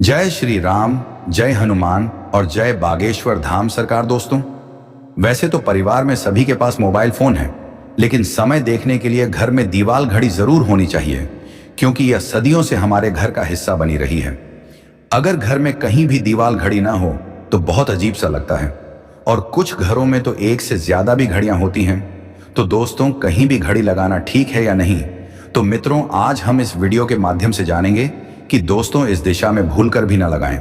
जय श्री राम, जय हनुमान और जय बागेश्वर धाम सरकार। दोस्तों, वैसे तो परिवार में सभी के पास मोबाइल फोन है, लेकिन समय देखने के लिए घर में दीवाल घड़ी जरूर होनी चाहिए, क्योंकि यह सदियों से हमारे घर का हिस्सा बनी रही है। अगर घर में कहीं भी दीवाल घड़ी ना हो तो बहुत अजीब सा लगता है, और कुछ घरों में तो एक से ज्यादा भी घड़ियां होती हैं। तो दोस्तों, कहीं भी घड़ी लगाना ठीक है या नहीं? तो मित्रों, आज हम इस वीडियो के माध्यम से जानेंगे कि दोस्तों इस दिशा में भूलकर भी ना लगाएं।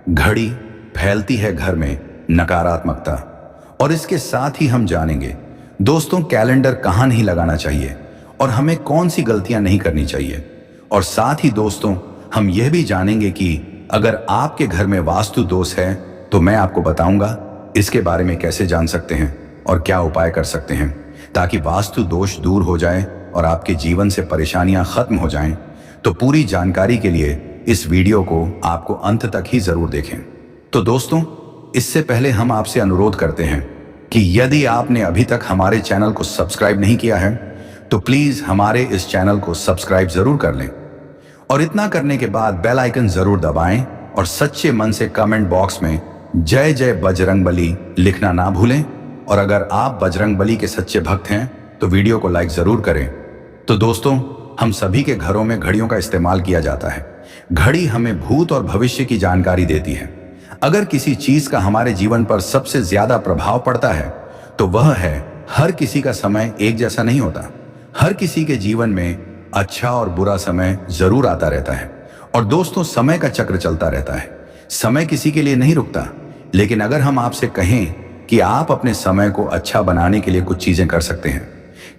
घड़ी फैलती है घर में नकारात्मकता, और इसके साथ ही हम जानेंगे दोस्तों कैलेंडर कहां नहीं लगाना चाहिए और हमें कौन सी गलतियां नहीं करनी चाहिए। और साथ ही दोस्तों, हम यह भी जानेंगे कि अगर आपके घर में वास्तु दोष है तो मैं आपको बताऊंगा इसके बारे में कैसे जान सकते हैं और क्या उपाय कर सकते हैं, ताकि वास्तु दोष दूर हो जाए और आपके जीवन से परेशानियां खत्म हो जाएं। तो पूरी जानकारी के लिए इस वीडियो को आपको अंत तक ही जरूर देखें। तो दोस्तों, इससे पहले हम आपसे अनुरोध करते हैं कि यदि आपने अभी तक हमारे चैनल को सब्सक्राइब नहीं किया है तो प्लीज हमारे इस चैनल को सब्सक्राइब जरूर कर लें, और इतना करने के बाद बेल आइकन जरूर दबाएं और सच्चे मन से कमेंट बॉक्स में जय जय बजरंगबली लिखना ना भूलें। और अगर आप बजरंगबली के सच्चे भक्त हैं तो वीडियो को लाइक जरूर करें। तो दोस्तों, हम सभी के घरों में घड़ियों का इस्तेमाल किया जाता है। घड़ी हमें भूत और भविष्य की जानकारी देती है। अगर किसी चीज का हमारे जीवन पर सबसे ज्यादा प्रभाव पड़ता है तो वह है हर किसी का समय एक जैसा नहीं होता। हर किसी के जीवन में अच्छा और बुरा समय जरूर आता रहता है, और दोस्तों समय का चक्र चलता रहता है। समय किसी के लिए नहीं रुकता। लेकिन अगर हम आपसे कहें कि आप अपने समय को अच्छा बनाने के लिए कुछ चीजें कर सकते हैं,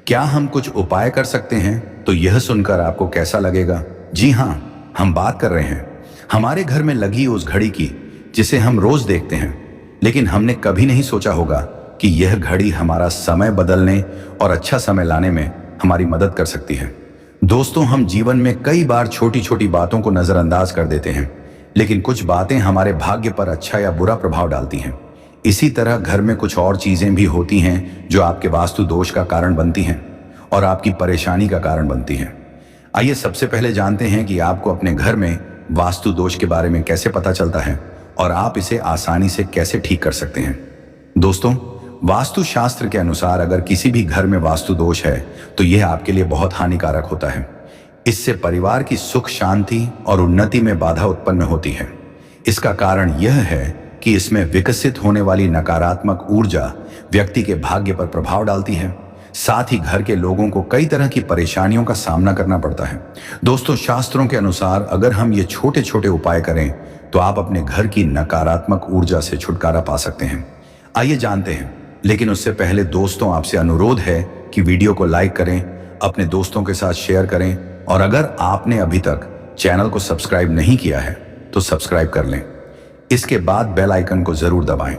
क्या हम कुछ उपाय कर सकते हैं, तो यह सुनकर आपको कैसा लगेगा? जी हाँ, हम बात कर रहे हैं हमारे घर में लगी उस घड़ी की जिसे हम रोज देखते हैं, लेकिन हमने कभी नहीं सोचा होगा कि यह घड़ी हमारा समय बदलने और अच्छा समय लाने में हमारी मदद कर सकती है। दोस्तों, हम जीवन में कई बार छोटी छोटी बातों को नजरअंदाज कर देते हैं, लेकिन कुछ बातें हमारे भाग्य पर अच्छा या बुरा प्रभाव डालती हैं। इसी तरह घर में कुछ और चीजें भी होती हैं जो आपके वास्तु दोष का कारण बनती हैं और आपकी परेशानी का कारण बनती हैं। आइए सबसे पहले जानते हैं कि आपको अपने घर में वास्तु दोष के बारे में कैसे पता चलता है और आप इसे आसानी से कैसे ठीक कर सकते हैं। दोस्तों, वास्तु शास्त्र के अनुसार अगर किसी भी घर में वास्तु दोष है तो यह आपके लिए बहुत हानिकारक होता है। इससे परिवार की सुख शांति और उन्नति में बाधा उत्पन्न होती है। इसका कारण यह है कि इसमें विकसित होने वाली नकारात्मक ऊर्जा व्यक्ति के भाग्य पर प्रभाव डालती है। साथ ही घर के लोगों को कई तरह की परेशानियों का सामना करना पड़ता है। दोस्तों, शास्त्रों के अनुसार अगर हम ये छोटे छोटे उपाय करें तो आप अपने घर की नकारात्मक ऊर्जा से छुटकारा पा सकते हैं। आइए जानते हैं, लेकिन उससे पहले दोस्तों आपसे अनुरोध है कि वीडियो को लाइक करें, अपने दोस्तों के साथ शेयर करें, और अगर आपने अभी तक चैनल को सब्सक्राइब नहीं किया है तो सब्सक्राइब कर लें। इसके बाद बेल आइकन को जरूर दबाएं।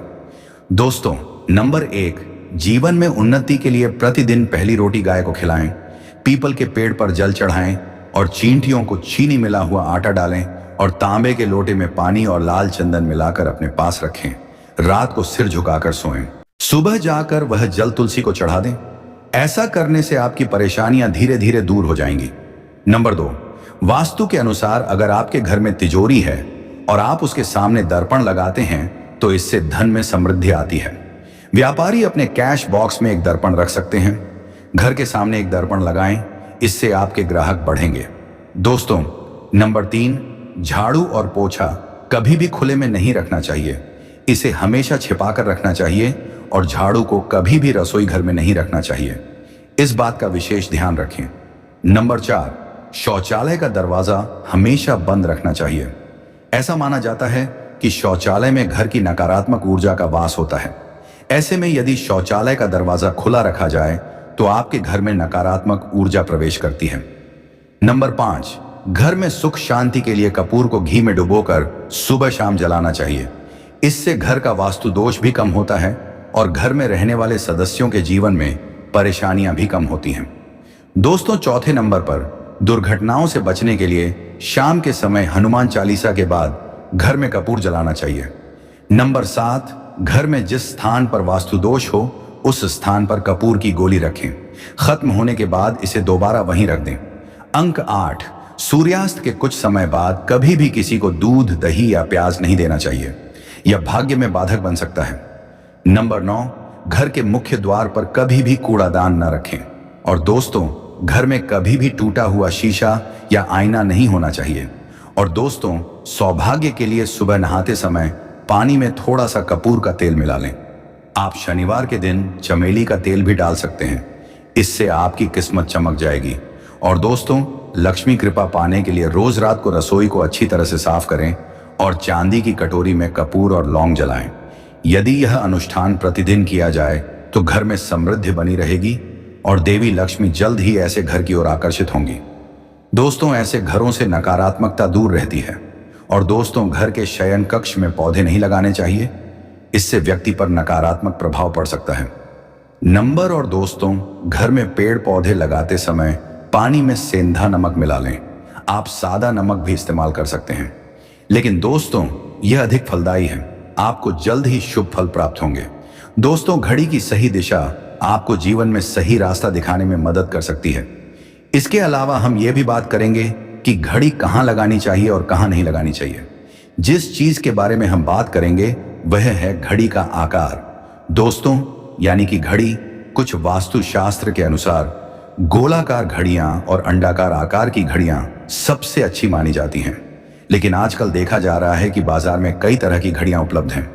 दोस्तों, नंबर 1, जीवन में उन्नति के लिए प्रतिदिन पहली रोटी गाय को खिलाएं, पीपल के पेड़ पर जल चढ़ाएं और चींटियों को चीनी मिला हुआ आटा डालें और तांबे के लोटे में पानी और लाल चंदन मिलाकर अपने पास रखें। रात को सिर झुकाकर सोएं। सुबह जाकर वह जल तुलसी को चढ़ा दें। ऐसा करने से आपकी परेशानियां धीरे धीरे दूर हो जाएंगी। नंबर 2, वास्तु के अनुसार अगर आपके घर में तिजोरी है और आप उसके सामने दर्पण लगाते हैं तो इससे धन में समृद्धि आती है। व्यापारी अपने कैश बॉक्स में एक दर्पण रख सकते हैं। घर के सामने एक दर्पण लगाएं, इससे आपके ग्राहक बढ़ेंगे। दोस्तों, नंबर 3, झाड़ू और पोछा कभी भी खुले में नहीं रखना चाहिए। इसे हमेशा छिपाकर रखना चाहिए, और झाड़ू को कभी भी रसोई घर में नहीं रखना चाहिए। इस बात का विशेष ध्यान रखें। नंबर 4, शौचालय का दरवाजा हमेशा बंद रखना चाहिए। ऐसा माना जाता है कि शौचालय में घर की नकारात्मक ऊर्जा का वास होता है। ऐसे में यदि शौचालय का दरवाजा खुला रखा जाए तो आपके घर में नकारात्मक ऊर्जा प्रवेश करती है। नंबर 5, घर में सुख शांति के लिए कपूर को घी में डुबोकर सुबह शाम जलाना चाहिए। इससे घर का वास्तु दोष भी कम होता है और घर में रहने वाले सदस्यों के जीवन में परेशानियां भी कम होती हैं। दोस्तों, चौथे नंबर पर दुर्घटनाओं से बचने के लिए शाम के समय हनुमान चालीसा के बाद घर में कपूर जलाना चाहिए। नंबर 7, घर में जिस स्थान पर वास्तु दोष हो उस स्थान पर कपूर की गोली रखें। खत्म होने के बाद इसे दोबारा वहीं रख दें। अंक 8, सूर्यास्त के कुछ समय बाद कभी भी किसी को दूध, दही या प्याज नहीं देना चाहिए। यह भाग्य में बाधक बन सकता है। नंबर 9, घर के मुख्य द्वार पर कभी भी कूड़ादान न रखें। और दोस्तों, घर में कभी भी टूटा हुआ शीशा या आईना नहीं होना चाहिए। और दोस्तों, सौभाग्य के लिए सुबह नहाते समय पानी में थोड़ा सा कपूर का तेल मिला लें। आप शनिवार के दिन चमेली का तेल भी डाल सकते हैं, इससे आपकी किस्मत चमक जाएगी। और दोस्तों, लक्ष्मी कृपा पाने के लिए रोज रात को रसोई को अच्छी तरह से साफ करें और चांदी की कटोरी में कपूर और लौंग जलाएं। यदि यह अनुष्ठान प्रतिदिन किया जाए तो घर में समृद्धि बनी रहेगी और देवी लक्ष्मी जल्द ही ऐसे घर की ओर आकर्षित होंगी। दोस्तों, ऐसे घरों से नकारात्मकता दूर रहती है। और दोस्तों, घर के शयन कक्ष में पौधे नहीं लगाने चाहिए, इससे व्यक्ति पर नकारात्मक प्रभाव पड़ सकता है। नंबर और दोस्तों, घर में पेड़ पौधे लगाते समय पानी में सेंधा नमक मिला लें। आप सादा नमक भी इस्तेमाल कर सकते हैं, लेकिन दोस्तों यह अधिक फलदायी है। आपको जल्द ही शुभ फल प्राप्त होंगे। दोस्तों, घड़ी की सही दिशा आपको जीवन में सही रास्ता दिखाने में मदद कर सकती है। इसके अलावा हम ये भी बात करेंगे कि घड़ी कहाँ लगानी चाहिए और कहाँ नहीं लगानी चाहिए। जिस चीज के बारे में हम बात करेंगे वह है घड़ी का आकार। दोस्तों, यानी कि घड़ी कुछ वास्तुशास्त्र के अनुसार गोलाकार घड़ियां और अंडाकार आकार की घड़ियां सबसे अच्छी मानी जाती हैं। लेकिन आजकल देखा जा रहा है कि बाजार में कई तरह की घड़ियां उपलब्ध हैं।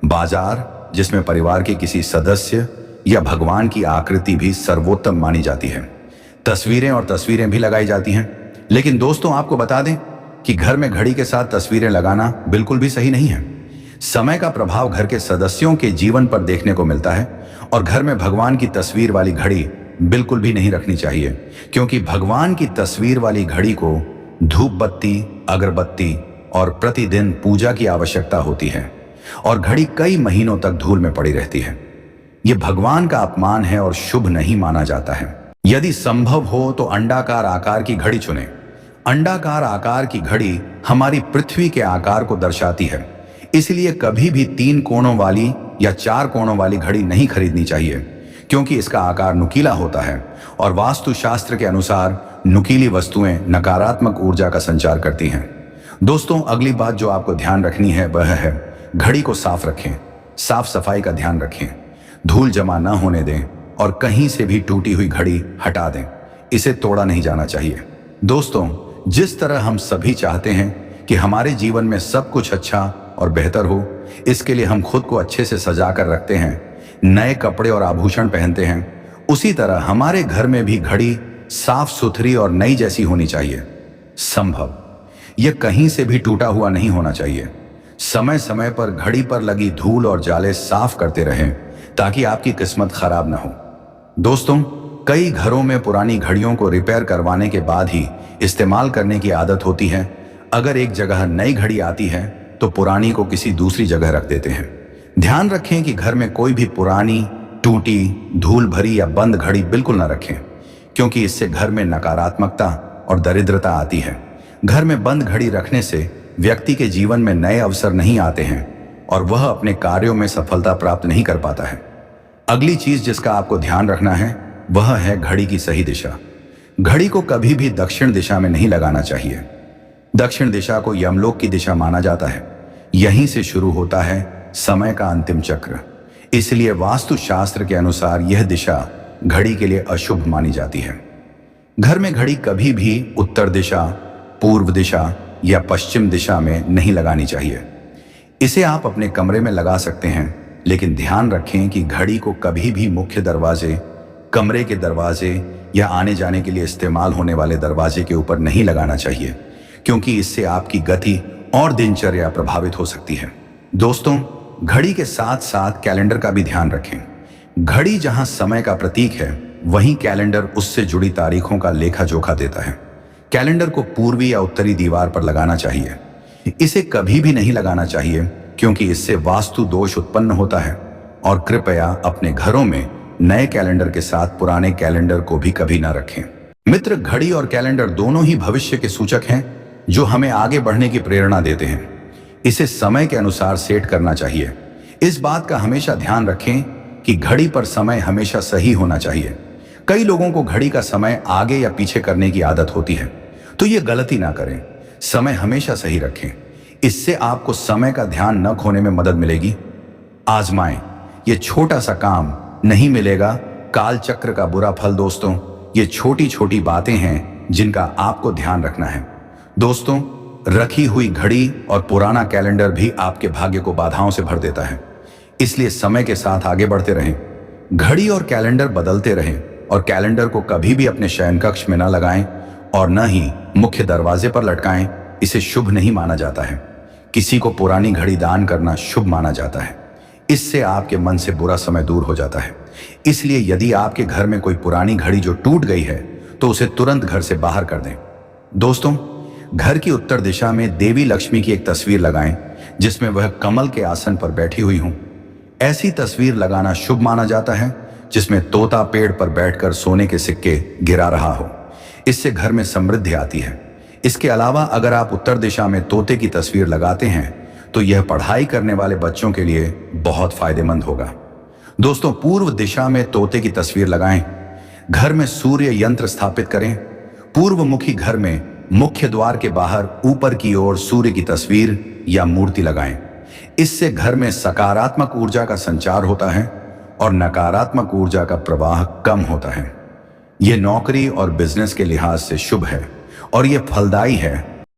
बाजार जिसमें परिवार के किसी सदस्य या भगवान की आकृति भी सर्वोत्तम मानी जाती है। तस्वीरें भी लगाई जाती हैं। लेकिन दोस्तों, आपको बता दें कि घर में घड़ी के साथ तस्वीरें लगाना बिल्कुल भी सही नहीं है। समय का प्रभाव घर के सदस्यों के जीवन पर देखने को मिलता है और घर में भगवान की तस्वीर वाली घड़ी बिल्कुल भी नहीं रखनी चाहिए, क्योंकि भगवान की तस्वीर वाली घड़ी को धूप बत्ती, अगरबत्ती और प्रतिदिन पूजा की आवश्यकता होती है और घड़ी कई महीनों तक धूल में पड़ी रहती है। यह भगवान का अपमान है और शुभ नहीं माना जाता है। यदि संभव हो तो अंडाकार आकार की घड़ी चुनें। अंडाकार आकार की घड़ी हमारी पृथ्वी के आकार को दर्शाती है, इसलिए कभी भी 3 कोणों वाली या 4 कोणों वाली घड़ी नहीं खरीदनी चाहिए, क्योंकि इसका आकार नुकीला होता है और वास्तुशास्त्र के अनुसार नुकीली वस्तुएं नकारात्मक ऊर्जा का संचार करती हैं। दोस्तों, अगली बात जो आपको ध्यान रखनी है वह है घड़ी को साफ रखें। साफ सफाई का ध्यान रखें, धूल जमा न होने दें और कहीं से भी टूटी हुई घड़ी हटा दें। इसे तोड़ा नहीं जाना चाहिए। दोस्तों, जिस तरह हम सभी चाहते हैं कि हमारे जीवन में सब कुछ अच्छा और बेहतर हो, इसके लिए हम खुद को अच्छे से सजा कर रखते हैं, नए कपड़े और आभूषण पहनते हैं, उसी तरह हमारे घर में भी घड़ी साफ सुथरी और नई जैसी होनी चाहिए। संभव यह कहीं से भी टूटा हुआ नहीं होना चाहिए। समय समय पर घड़ी पर लगी धूल और जाले साफ करते रहें ताकि आपकी किस्मत खराब ना हो। दोस्तों, कई घरों में पुरानी घड़ियों को रिपेयर करवाने के बाद ही इस्तेमाल करने की आदत होती है। अगर एक जगह नई घड़ी आती है तो पुरानी को किसी दूसरी जगह रख देते हैं। ध्यान रखें कि घर में कोई भी पुरानी, टूटी, धूल भरी या बंद घड़ी बिल्कुल न रखें, क्योंकि इससे घर में नकारात्मकता और दरिद्रता आती है। घर में बंद घड़ी रखने से व्यक्ति के जीवन में नए अवसर नहीं आते हैं और वह अपने कार्यों में सफलता प्राप्त नहीं कर पाता है। अगली चीज जिसका आपको ध्यान रखना है वह है घड़ी की सही दिशा। घड़ी को कभी भी दक्षिण दिशा में नहीं लगाना चाहिए। दक्षिण दिशा को यमलोक की दिशा माना जाता है। यहीं से शुरू होता है समय का अंतिम चक्र। इसलिए वास्तुशास्त्र के अनुसार यह दिशा घड़ी के लिए अशुभ मानी जाती है। घर में घड़ी कभी भी उत्तर दिशा, पूर्व दिशा या पश्चिम दिशा में नहीं लगानी चाहिए। इसे आप अपने कमरे में लगा सकते हैं, लेकिन ध्यान रखें कि घड़ी को कभी भी मुख्य दरवाजे, कमरे के दरवाजे या आने जाने के लिए इस्तेमाल होने वाले दरवाजे के ऊपर नहीं लगाना चाहिए, क्योंकि इससे आपकी गति और दिनचर्या प्रभावित हो सकती है। दोस्तों, घड़ी के साथ साथ कैलेंडर का भी ध्यान रखें। घड़ी जहां समय का प्रतीक है, वहीं कैलेंडर उससे जुड़ी तारीखों का लेखा जोखा देता है। कैलेंडर को पूर्वी या उत्तरी दीवार पर लगाना चाहिए। इसे कभी भी नहीं लगाना चाहिए, क्योंकि इससे वास्तु दोष उत्पन्न होता है। और कृपया अपने घरों में नए कैलेंडर के साथ पुराने कैलेंडर को भी कभी ना रखें। मित्र, घड़ी और कैलेंडर दोनों ही भविष्य के सूचक हैं जो हमें आगे बढ़ने की प्रेरणा देते हैं। इसे समय के अनुसार सेट करना चाहिए। इस बात का हमेशा ध्यान रखें कि घड़ी पर समय हमेशा सही होना चाहिए। कई लोगों को घड़ी का समय आगे या पीछे करने की आदत होती है, तो ये गलती ना करें। समय हमेशा सही रखें। इससे आपको समय का ध्यान न खोने में मदद मिलेगी। आजमाएं। ये छोटा सा काम नहीं मिलेगा काल चक्र का बुरा फल। दोस्तों, ये छोटी छोटी बातें हैं जिनका आपको ध्यान रखना है। दोस्तों, रखी हुई घड़ी और पुराना कैलेंडर भी आपके भाग्य को बाधाओं से भर देता है। इसलिए समय के साथ आगे बढ़ते रहें। घड़ी और कैलेंडर बदलते रहें और कैलेंडर को कभी भी अपने शयन कक्ष में न लगाएं और न ही मुख्य दरवाजे पर लटकाएं। इसे शुभ नहीं माना जाता है। किसी को पुरानी घड़ी दान करना शुभ माना जाता है। इससे आपके मन से बुरा समय दूर हो जाता है। इसलिए यदि आपके घर में कोई पुरानी घड़ी जो टूट गई है तो उसे तुरंत घर से बाहर कर दें। दोस्तों, घर की उत्तर दिशा में देवी लक्ष्मी की एक तस्वीर लगाएं जिसमें वह कमल के आसन पर बैठी हुई हों। ऐसी तस्वीर लगाना शुभ माना जाता है जिसमें तोता पेड़ पर बैठकर सोने के सिक्के गिरा रहा हो। इससे घर में समृद्धि आती है। इसके अलावा अगर आप उत्तर दिशा में तोते की तस्वीर लगाते हैं तो यह पढ़ाई करने वाले बच्चों के लिए बहुत फायदेमंद होगा। दोस्तों, पूर्व दिशा में तोते की तस्वीर लगाएं। घर में सूर्य यंत्र स्थापित करें। पूर्वमुखी घर में मुख्य द्वार के बाहर ऊपर की ओर सूर्य की तस्वीर या मूर्ति लगाएं। इससे घर में सकारात्मक ऊर्जा का संचार होता है और नकारात्मक ऊर्जा का प्रवाह कम होता है। यह नौकरी और बिजनेस के लिहाज से शुभ है और यह फलदायी है